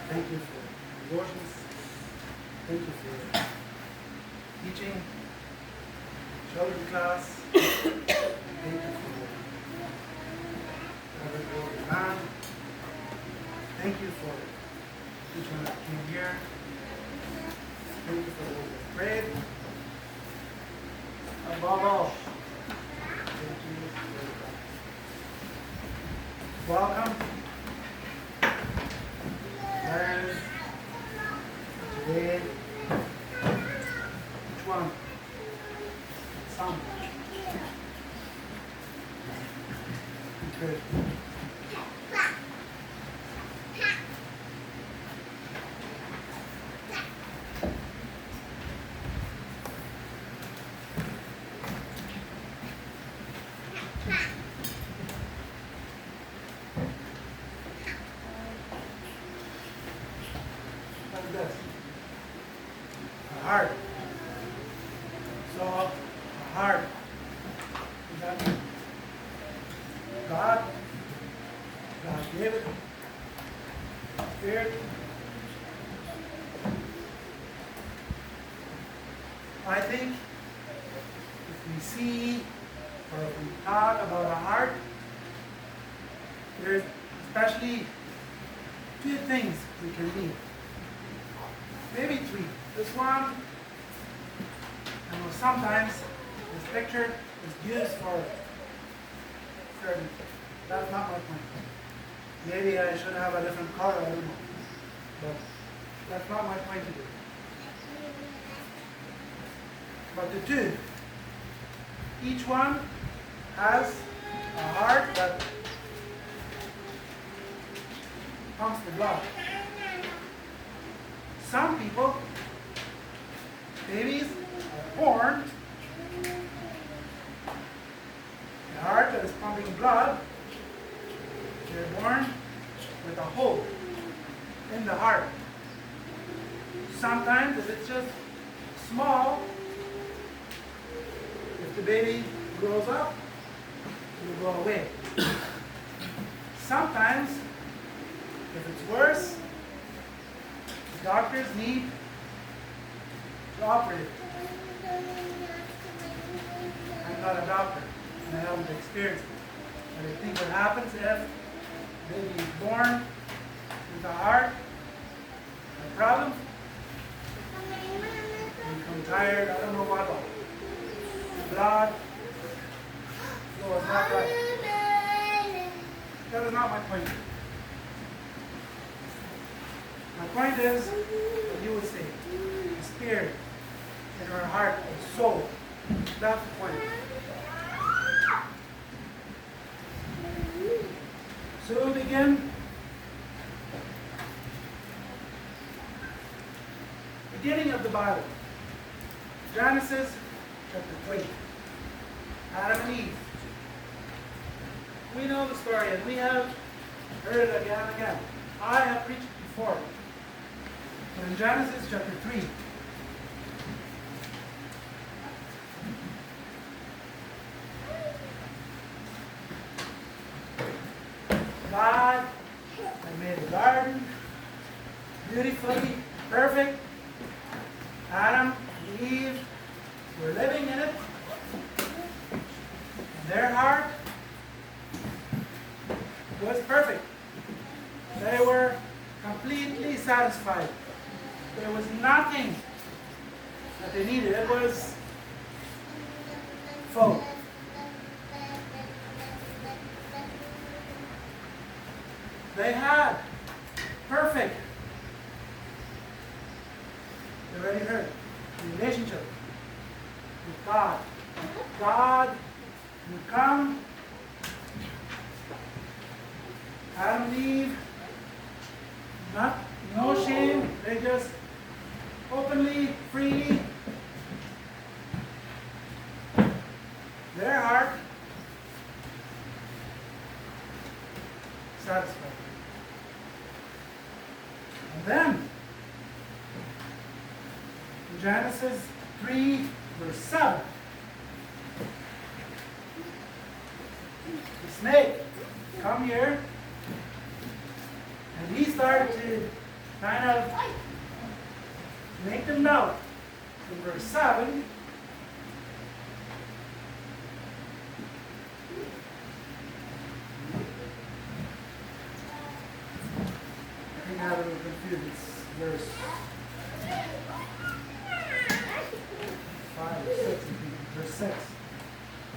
Thank you for devotions. Thank you for teaching children class. Thank you for every glory man. Thank you for each one that came here. Thank you for those that prayed. Above all, thank you for welcome. Learn today. Each one. Some. Good. Like this. A heart. So, a heart. Is that God gave it. Spirit. I think if we see or if we talk about a heart, there's especially two things we can leave. Maybe three. This one, I know sometimes this picture is used for certain. That's not my point. Maybe I should have a different color, I don't know. But that's not my point today. But the two, each one has a heart that pumps the blood. Some people, babies, are born, the heart that is pumping blood, they're born with a hole in the heart. Sometimes, if it's just small, if the baby grows up, it will go away. Sometimes, if it's worse, the doctors need to operate. I'm not a doctor, and I haven't experienced it. But I think what happens if baby is born with a heart, a problem, they become tired, I don't know what. The blood flow is not right. That is not my point. My point is what you would say, the spirit in our heart or soul. That's the point. So we begin. Beginning of the Bible. Genesis chapter 3. Adam and Eve. We know the story and we have heard it again and again. I have preached it before. But in Genesis chapter 3, God had made a garden, beautifully, perfect. Adam and Eve were living in it. And their heart was perfect. They were completely satisfied. There was nothing that they needed. It was full. They had perfect, you already heard, relationship with God. God would come, Adam and Eve, no shame, they just openly, freely, their heart satisfied. And then, in Genesis 3, verse 7, snake come here, and he started to kind of make them know. In verse 7, I think I have a little confused. It's verse 5 or 6. Verse 6.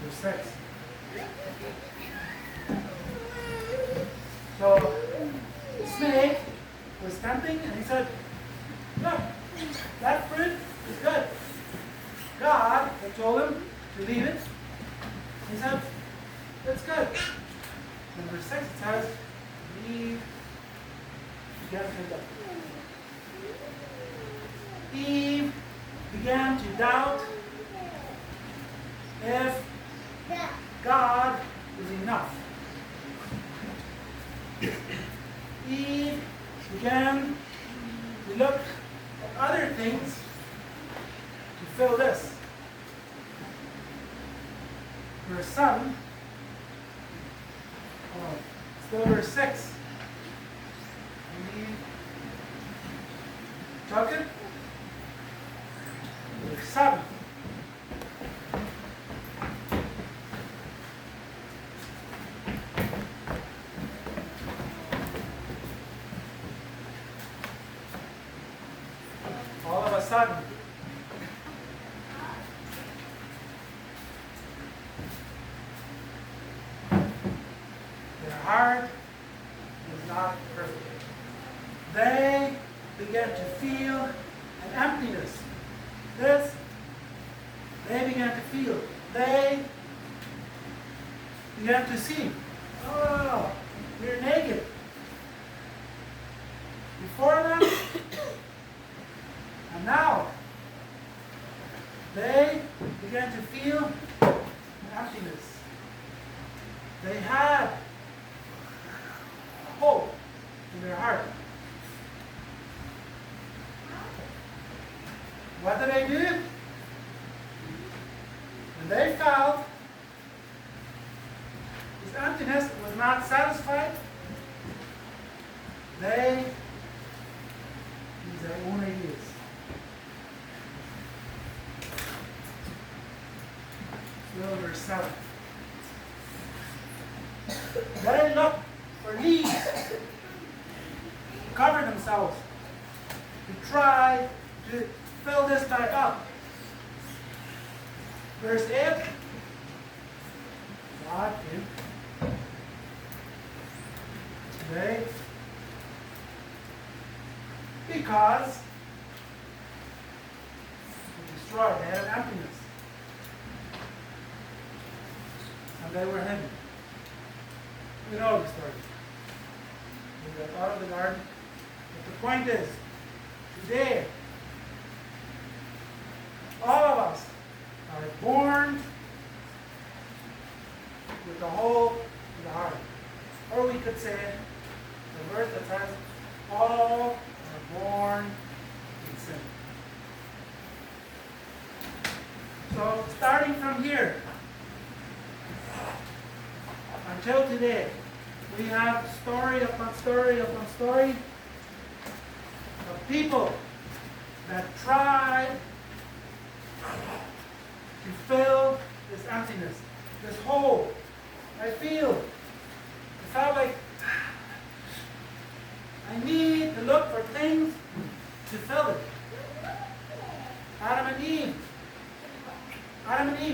Verse 6. So, the snake was tempting, and he said, look, that fruit is good. God had told him to leave it. He said, that's good. In verse 6 it says, Eve began to doubt. Eve began to doubt if God is enough. Eve began to look at other things to fill this. Verse 7, still verse 6. Eve took it. Verse 7. All of a sudden, their heart was not perfect. They began to feel an emptiness. They began to feel. They began to see. Oh, we're naked. Before them, and now, they began to feel emptiness. They had hope in their heart. What did they do? When they felt this emptiness was not satisfied, they used their own ideas. Still verse 7. They looked for leaves to cover themselves, to try to fill this back up. Verse 8. God came. They, because he destroyed, they had emptiness. And they were hidden. We know the story. They got out of the garden. But the point is, today, all of us are born with the hole in the heart. Or we could say, the verse that says, all are born in sin. So, starting from here, until today, we have story upon story upon story of people that tried to fill this emptiness, this hole. It felt like I need to look for things to fill it. Adam and Eve,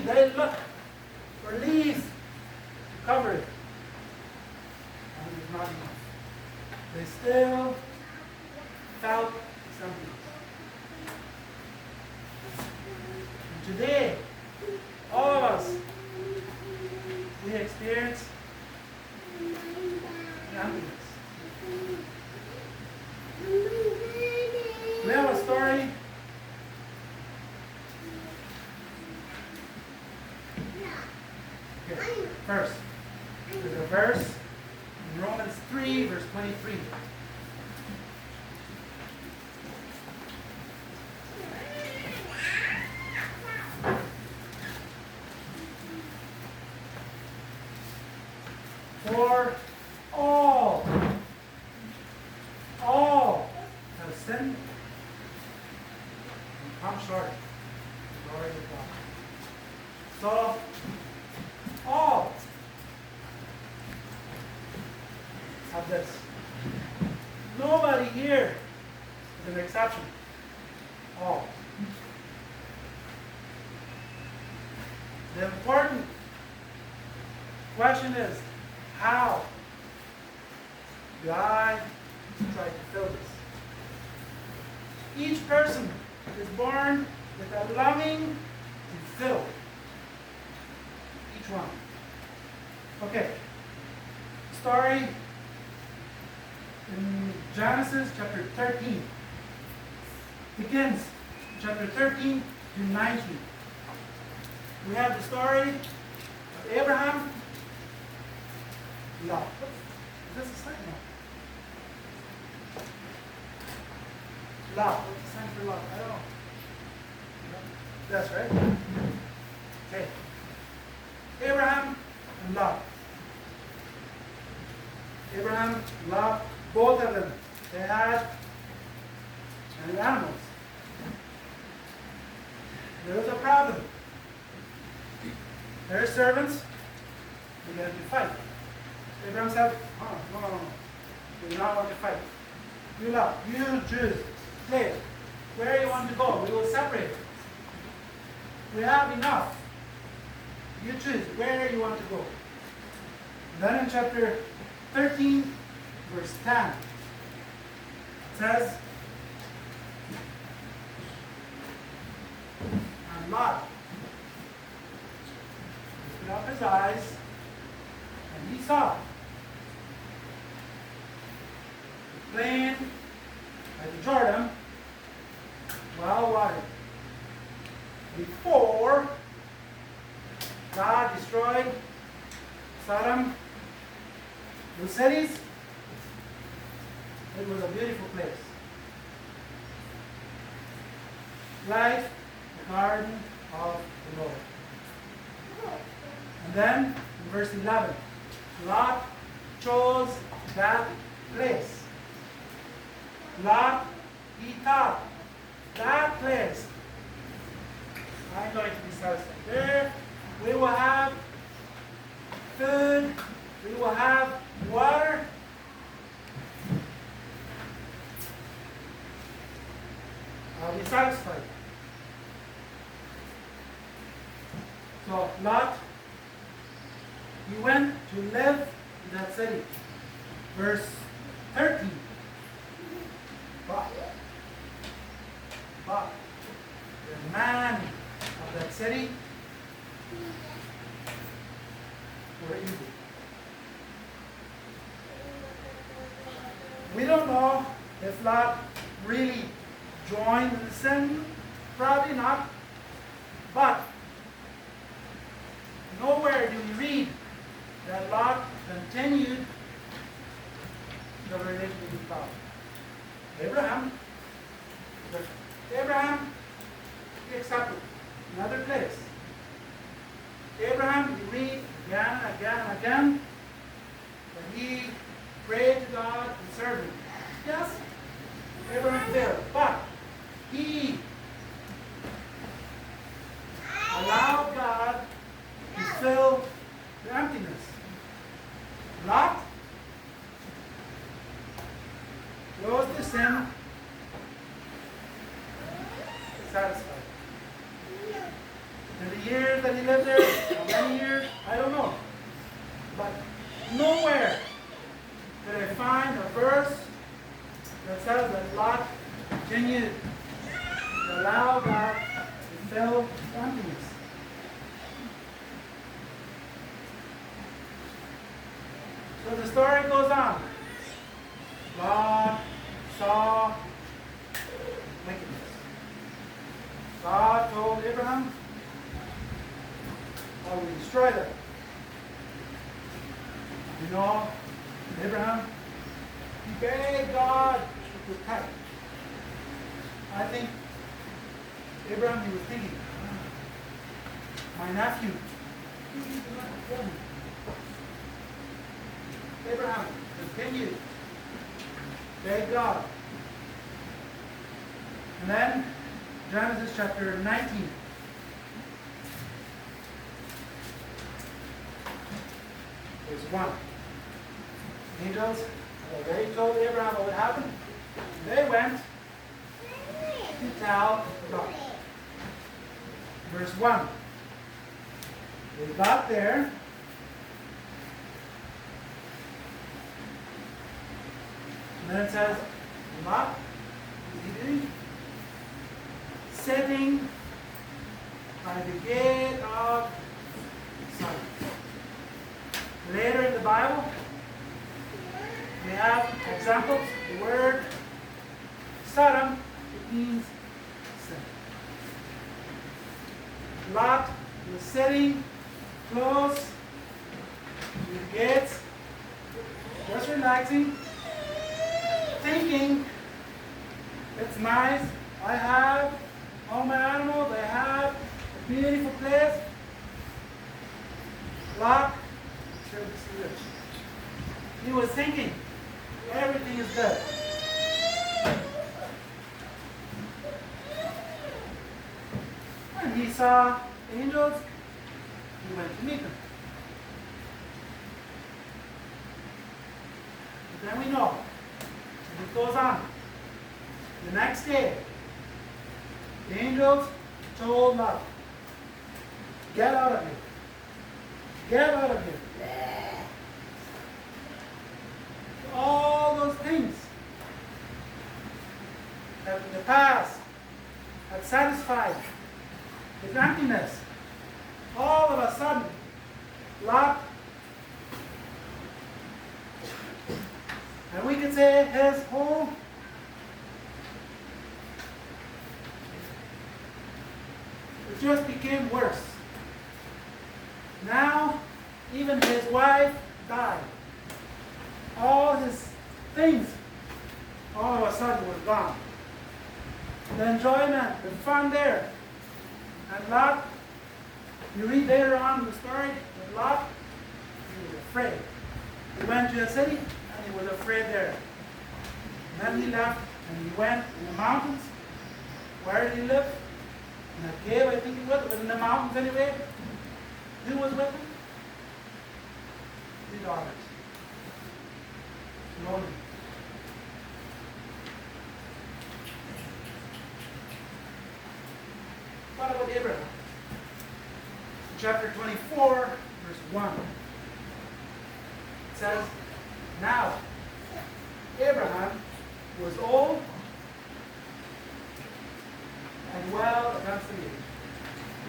they looked for leaves to cover it. And it was not enough. They still felt something. And today, all of us, we experience emptiness. We have a story. Okay, first, there's a verse in Romans 3, verse 23. For all sin and come short. Glory to God. So, all of this. Nobody here is an exception. All. The important question is, how do I try to fill this? Each person is born with a longing to fill. Each one. Okay. Story in Genesis chapter 13. Begins chapter 13 to 19. We have the story of Abraham. Lot. Is this a sign? No. Lot. What's the sign for Lot? I don't know. That's right. Okay. Abraham and Lot. Abraham, Lot, both of them, they had many animals. There was a problem. Their servants began to fight. Abraham said, oh, no. We do not want to fight. You Lot, you Jews, stay. Where you want to go, we will separate. We have enough. You choose where you want to go. Then in chapter 13, verse 10, it says, and Lot lifted up his eyes, and he saw the plain by the Jordan, well watered. Before God destroyed Sodom, the cities, it was a beautiful place. Like the garden of the Lord. And then, in verse 11, Lot chose that place. Lot, he thought, that place, I'm going to be satisfied. There, we will have food, we will have water. I'll be satisfied. So Lot, he went to live in that city. Verse 13. But the man of that city were evil. We don't know if Lot really joined the sin. Probably not. But nowhere do we read that Lot continued the relationship with God. Abraham, he accepted another place. Abraham, we read again and again and again that he prayed to God and served him. Yes, Abraham failed, but he allowed God to fill the emptiness. Lot rose to sin, satisfied. In the years that he lived there, how many years, I don't know. But nowhere did I find a verse that says that Lot continued to allow God to fill the emptiness. So the story goes on. God saw wickedness. God told Abraham, I will destroy them. You know, Abraham, he begged God to protect. I think Abraham, he was thinking, my nephew, he's not kill me. Abraham continued, beg God. And then Genesis chapter 19. Verse 1. Angels, they told Abraham what would happen. They went to tell Lot. Verse 1. They got there. And then it says, Lot is sitting by the gate of Sodom. Later in the Bible, we have examples. The word Sodom, it means sin. Lot was sitting close to the gates, just relaxing, thinking, it's nice, I have all my animals, I have a beautiful place. Lot, he was thinking, everything is good. And he saw angels, he went to meet them. But then we know, it goes on. The next day, the angels told Lot, get out of here. Get out of here. All those things that in the past had satisfied his emptiness, all of a sudden, Lot, and we could say his whole it just became worse. Now, even his wife died. All his things, all of a sudden, were gone. The enjoyment, the fun there. And Lot, you read later on in the story, that Lot, he was afraid. He went to a city, and he was afraid there. And then he left, and he went in the mountains. Where did he live? In a cave, I think it was in the mountains anyway. Who was with him? The daughters. Lonely. What about Abraham? Chapter 24, verse 1. It says, now Abraham was old and well advanced in age,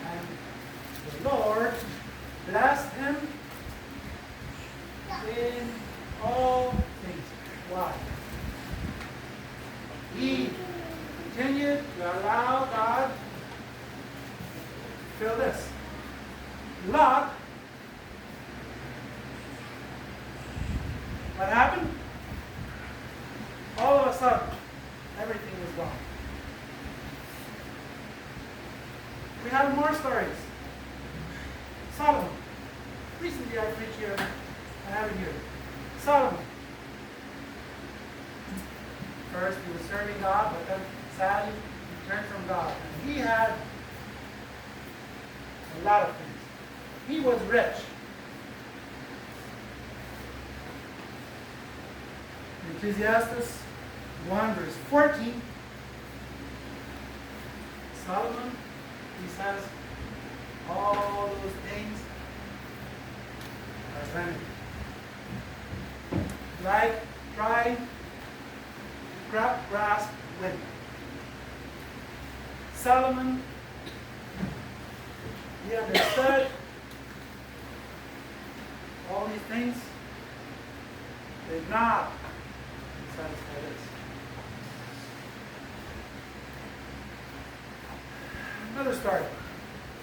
and the Lord blessed him in all things. Why? He continued to allow God to fill this. Lot, what happened? All of a sudden, everything was gone. We have more stories. Solomon. Recently I preached here. I have it here. Solomon. First he was serving God, but then sadly he turned from God. And he had a lot of things. He was rich. Ecclesiastes 1 verse 14. Solomon, he says, all those things are vanity. Like trying to grasp wind. Solomon, he understood all these things did not satisfy this. Another story,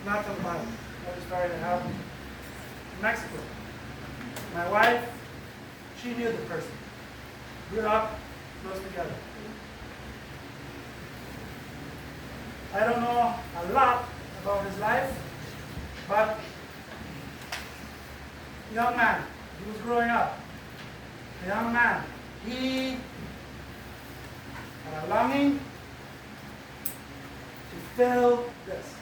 not from the Bible. Another story that happened in Mexico. My wife, she knew the person. Grew up close together. I don't know a lot about his life, but young man, he was growing up. A young man, he had a longing fill this.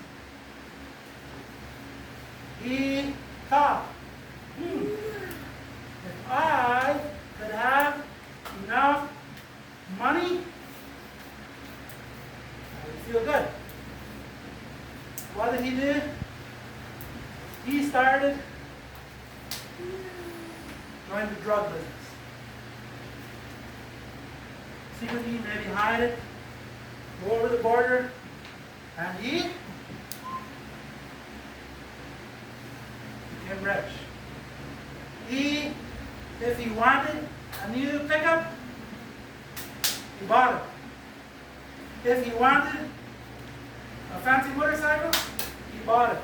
He thought, if I could have enough money, I would feel good. What did he do? He started joined the drug business. Secretly, maybe hide it, go over the border, and he became rich. He, if he wanted a new pickup, he bought it. If he wanted a fancy motorcycle, he bought it.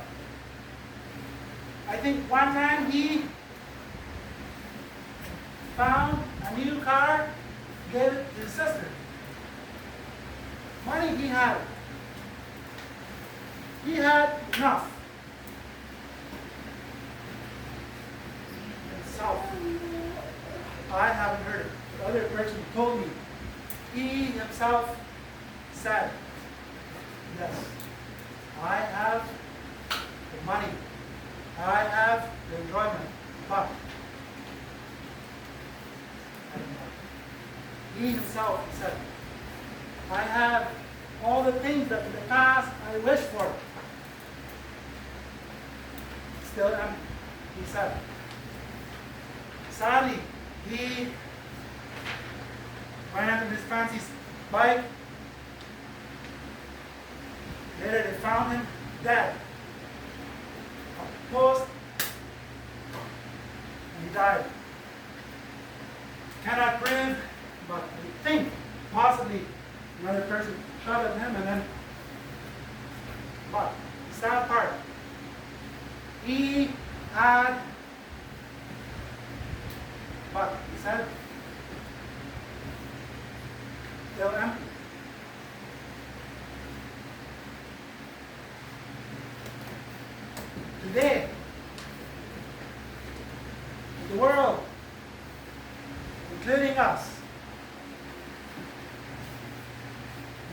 I think one time he found a new car, gave it to his sister. Money he had. He had enough. Himself. I haven't heard it. The other person told me. He himself said, yes, I have the money. I have the enjoyment. But he himself said, I have all the things that in the past I wished for. Still empty, he said. Sadly, he ran in his fancy bike. Later they found him dead. Post, and he died. Cannot prove, but we think possibly another person shot at him and then. But the sad part, he had, but he said, still empty. Today, the world, including us,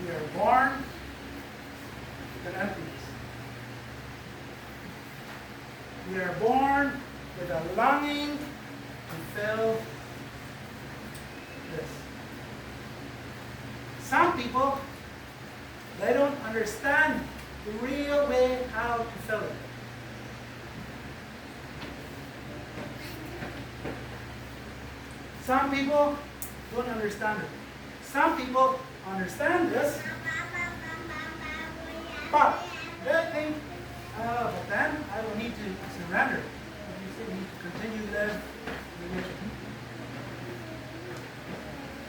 we are born with an emptiness. We are born with a longing to fill this. Some people, they don't understand the real way how to fill it. Some people don't understand it. Some people understand this, but they think, but then I will need to surrender. You still need to continue to live in the mission.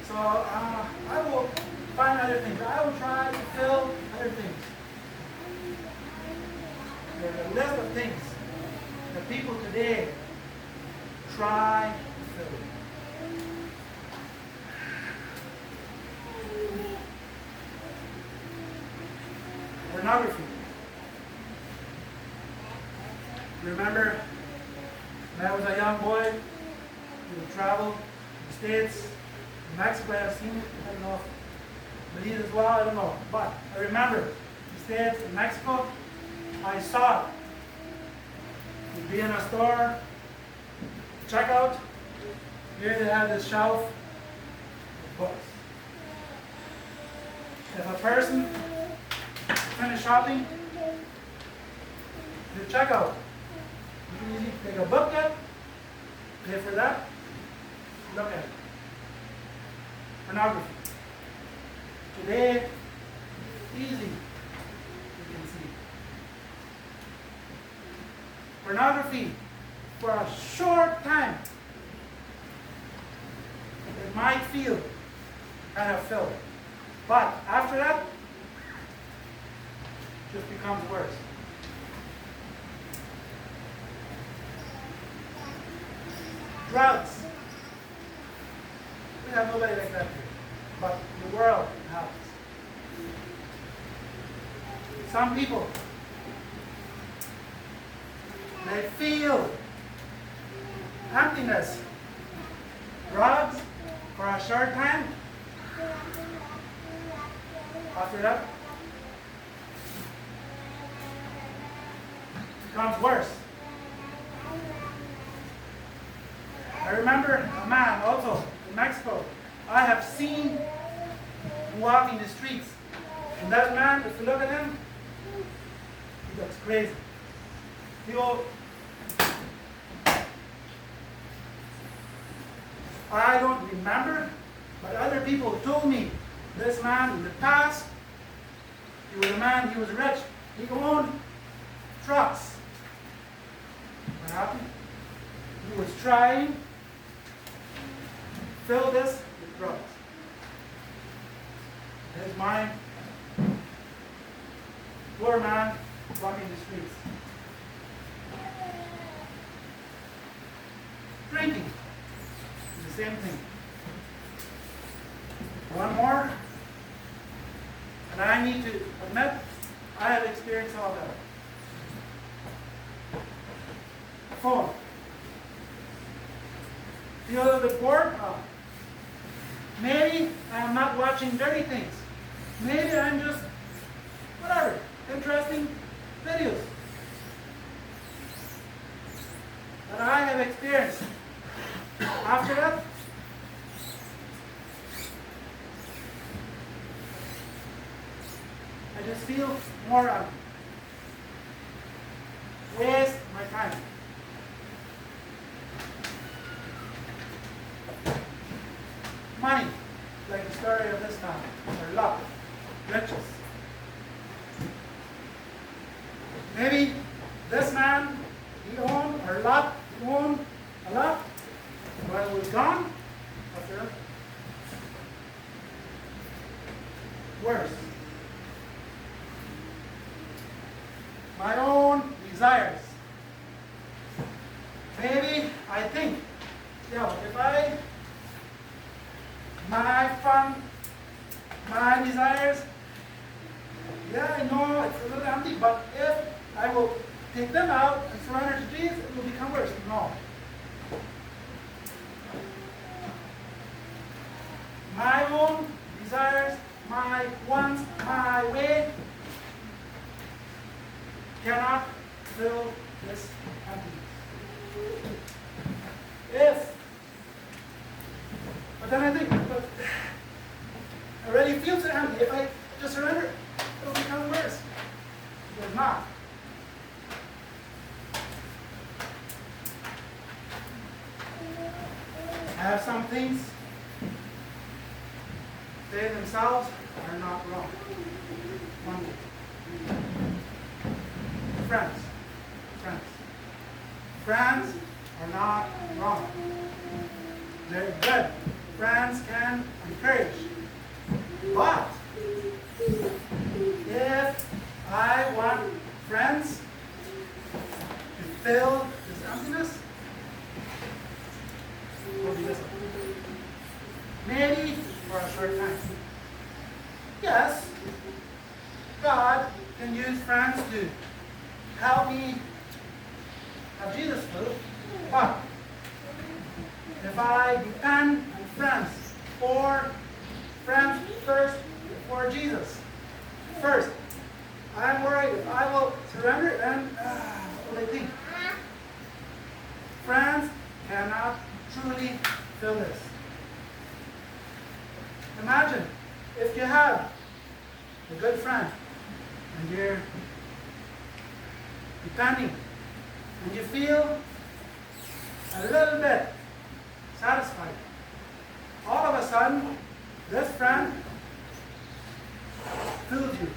So I will find other things. I will try to fill other things. There's a list of things that people today try to fill. Pornography. Remember, when I was a young boy, we would travel to the States, in Mexico. I've seen it. I don't know if Belize as well. I don't know. But I remember the States and Mexico. I saw it. We'd be in a store, check out. Here they have this shelf of books. If a person finish shopping, you check out. You can easily take a book yet, pay for that, look at it. Pornography. Today, easy, you can see. Pornography, for a short time, it might feel kind of filled. But after that, it just becomes worse. Drugs. We have nobody like that here, but the world has. Some people, they feel emptiness. Drugs for a short time. After that, becomes worse. I remember a man also in Mexico. I have seen him walking the streets. And that man, if you look at him, he looks crazy. I don't remember, but other people told me this man in the past, he was a man, he was rich. He owned trucks. What happened? He was trying to fill this with drugs. His mind, poor man walking the streets. Drinking is the same thing. One more, and I need to admit, I have experienced all that. Phone. Feel a little bit bored? Maybe I'm not watching dirty things. Maybe I'm just, whatever, interesting videos that I have experienced. After that, I just feel more waste my time. Money, like the story of this man, or luck, riches. Maybe this man, he owned a lot, but it was gone after worse. My own desires. Maybe I think, if my fun, my desires, I know it's a little empty, but if I will take them out and surrender to Jesus, it will become worse. No. My own desires, my wants, my way cannot fill this emptiness. But then I think, I already feel so empty. If I just surrender, it will become worse. It does not. I have some things, they themselves are not wrong. One way. Friends are not wrong. They're good. Friends can encourage. But if I want friends to fill this emptiness, it will be this one. Maybe for a short time. Yes, God can use friends to help me have Jesus food, but if I depend on friends first before Jesus, first, I'm worried if I will surrender, then what will they think? Friends cannot truly fill this. Imagine if you have a good friend and you're depending and you feel a little bit satisfied. All of a sudden, this friend fills you.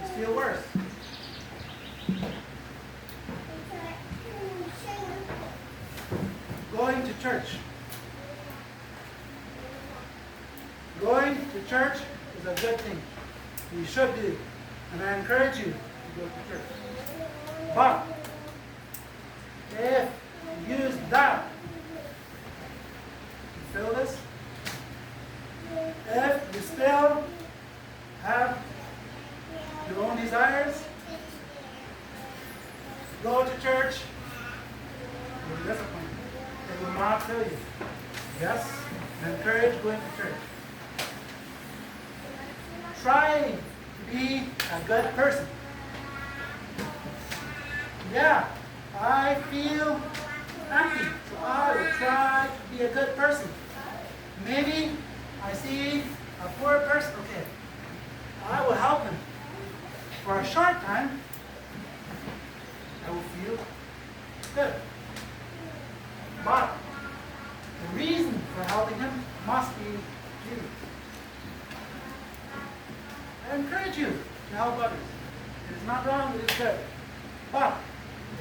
You feel worse. Going to church. Going to church is a good thing. You should do. And I encourage you to go to church. But if you use that to fill this, if you still have your own desires, go to church, you'll be disappointed. It will not fill you. Yes, I encourage going to church. Try to be a good person. Yeah, I feel empty, so I will try to be a good person. Maybe I see a poor person, okay, I will help him. For a short time, I will feel good. But the reason for helping him must be Jesus. I encourage you to help others. It is not wrong, it is good. But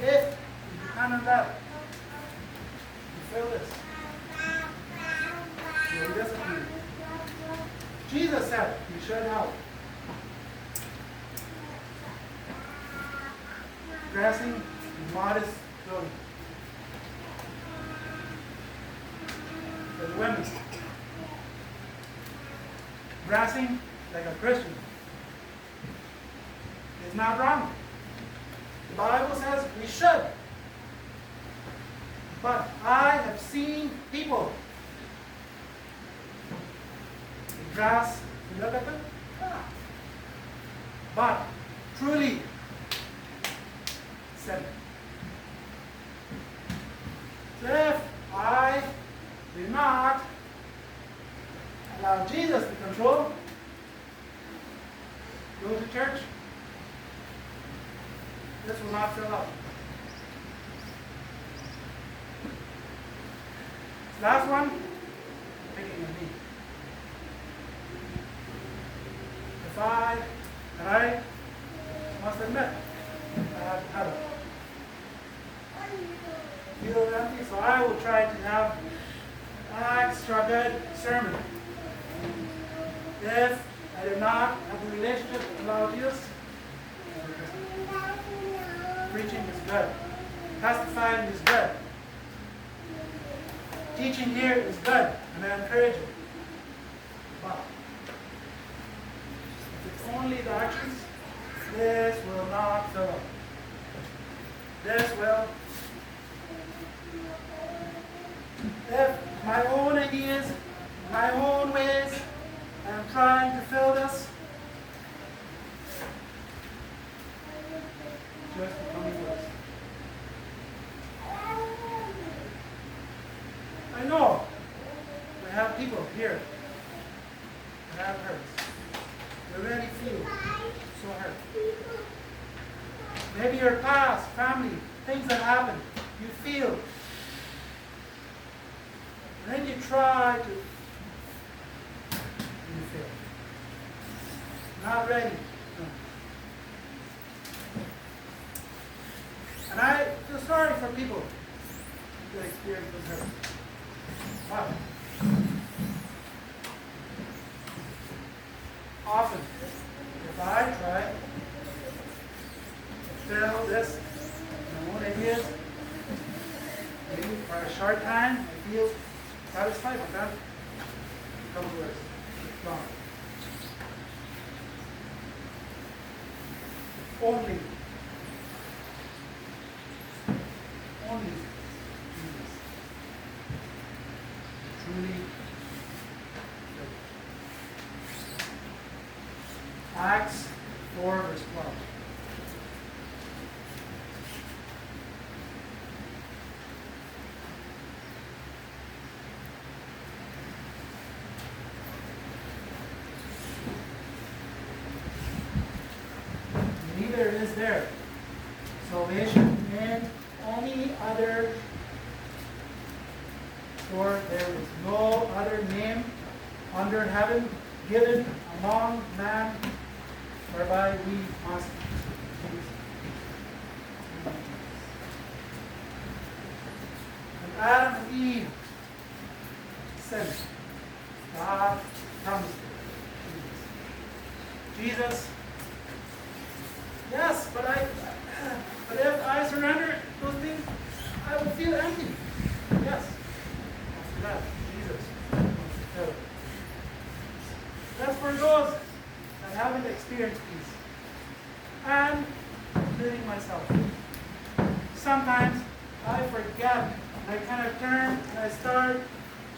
if you depend on that, you fail this. So he doesn't do it. Jesus said you should help. Dressing in modest clothing. For the women. Dressing like a Christian is not wrong. The Bible says we should. But I have seen people dress, you look at them, but truly sin. So if I do not allow Jesus to control, go to church, this will not fill up. Last one, picking on me. If I must admit, I have had a feel empty, so I will try to have an extra good sermon. If I do not have a relationship with the Lord Jesus, preaching is good. Testifying is good. Teaching here is good, and I encourage it. But if it's only the actions, this will not fill up. This will. If my own ideas, my own ways, I'm trying to fill this, just becoming worse. I know we have people here that have hurts. They really feel so hurt. Maybe your past, family, things that happened, you feel. And then you try to, and you fail. Not ready. No. And I feel sorry for people who experience this hurt. But often, if I try to fill this my own ideas, maybe for a short time, I feel satisfied with that. It becomes worse. It's gone. Only Jesus. Truly good. Acts 4 verse 12. Neither is there salvation in any other, for there is no other name under heaven given among men whereby we must be. When Adam and Eve sinned, God promised Jesus. Yes, but if I surrender those things, I will feel empty. Yes. After that, Jesus wants to fill it. That's for those that haven't experienced peace. And including myself. Sometimes I forget. I kind of turn and I start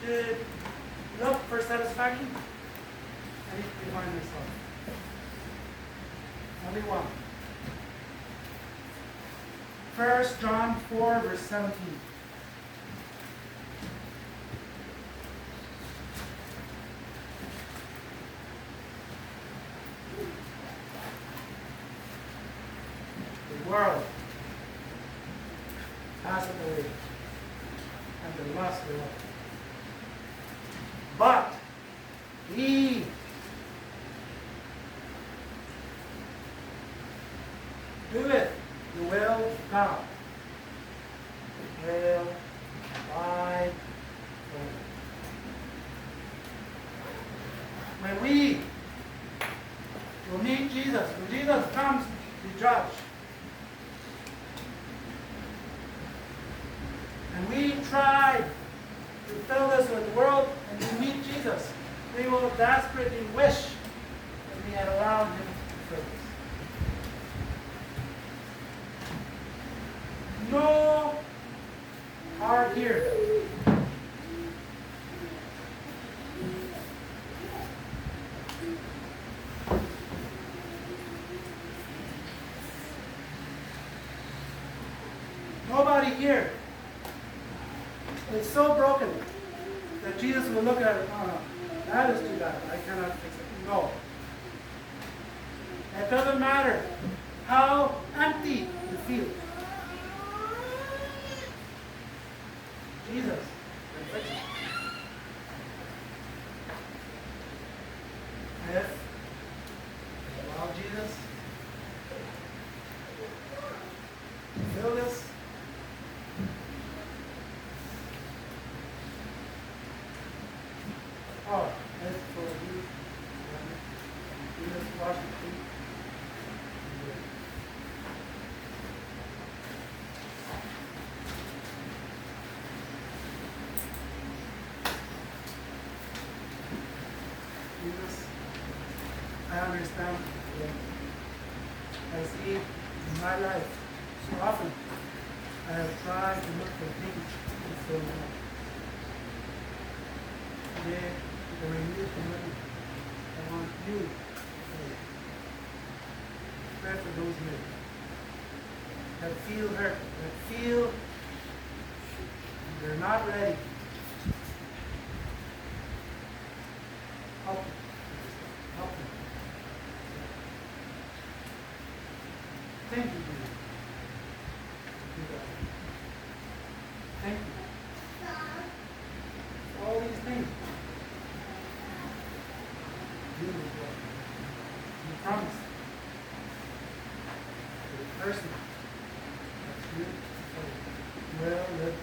to look for satisfaction. I need to remind myself. Only one. 1 John 4, verse 17. The world passeth away, and the lust thereof. But he doeth the will of God will abide forever. When we will meet Jesus, when Jesus comes to judge, and we try to fill this with the world and we meet Jesus, we will desperately wish that we had allowed him to fill this. No are here. Nobody here is so broken that Jesus will look at it, oh no, that is too bad, I cannot fix it. No. It doesn't matter how empty you feel. Jesus can fix it. If you allow Jesus to fill this, oh, that's for you. Jesus washed the feet. Jesus, I understand. I see in my life so often I have tried to look for things to fill me up. Today, when I need commitment, I want you to pray. Pray for those men that feel hurt, that feel they're not ready. Help them. Help them. Thank you, Jesus. Thank you. For all these things. You promised the person that's you will live